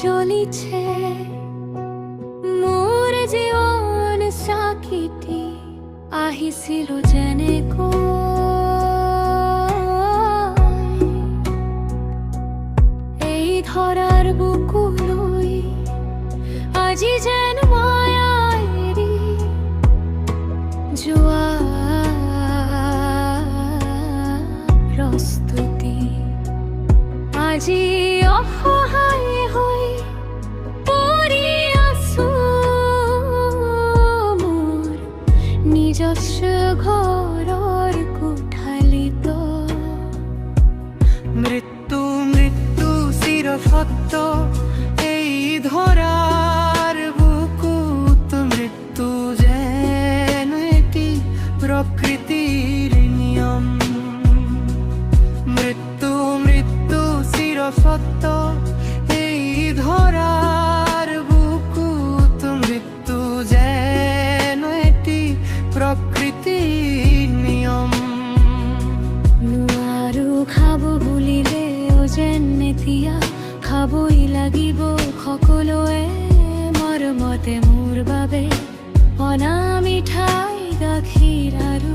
জ্বলিছে মোৰ জীৱন চাকিটি আহিছিল যেনেকৈ এই ধৰাৰ বুকুলৈ আজি যেন মায়া এৰি যোৱা প্ৰস্তুতি আজি অসহায় হৈ পৰি আছো মোৰ নিজস্ব ঘৰৰ কোঠালিত মৃত্যু মৃত্যু চিৰসত্য এই ধৰাৰ বুকুত মৃত্যু যেন এটি প্ৰকৃতিৰ নিয়ম মৃত্যু মৃত্যু চিৰসত্য এই ধৰাৰ বুকুত মৃত্যু যেন এটি প্ৰকৃতিৰ নিয়ম নোৱাৰো খাব বুলিলেও যেন এতিয়া খাবই লাগিব সকলোৱে মৰমতে মোৰ বাবে অনা মিঠাই গাখীৰ আৰু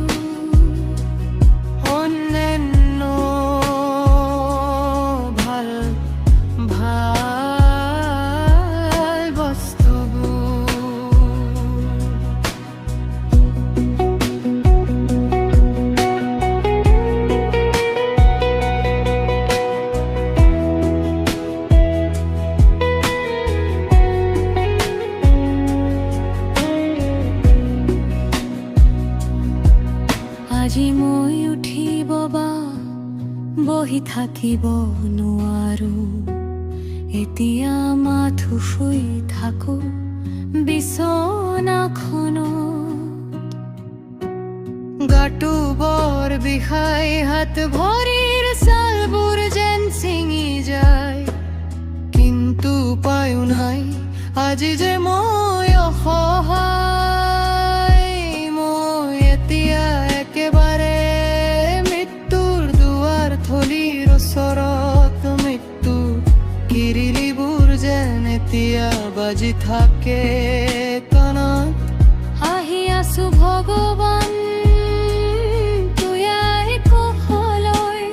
অন্যান্য ভাল ভাল বস্তুবোৰ আজি মই উঠিব বা বহি থাকিব নোৱাৰো এতিয়া মাথো শুই থাকো বিছনাখনত গাটো বৰ বিষাই হাত ভৰিৰ ছালবোৰ যেন ছিঙি যায় কিন্তু উপায়ো নাই আজি যে মই অসহায় মই এতিয়া একেবাৰে মৃত্যুৰ দুৱাৰ থলীৰ ওচৰত মৃত্যু কিৰিলিবোৰ যেন এতিয়া বাজি থাকে কাণত আহি আছো ভগৱান তয়াই কহলৈ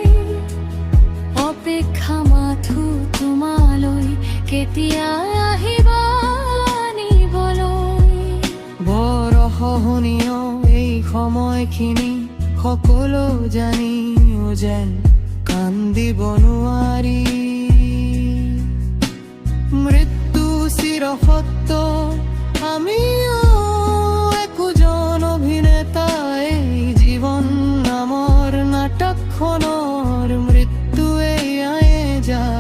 অপেক্ষা মাথো তোমালৈ কেতিয়া আহিবা নিবলৈ বৰ অসহনীয় এই সময়খিনি সকলো জানিও যেন কান্দিব নোৱাৰি মৃত্যু চিৰসত্য আমিও একোজন অভিনেতা এই জীৱন নামৰ নাটকখনৰ মৃত্যুৱে আয়ে যায়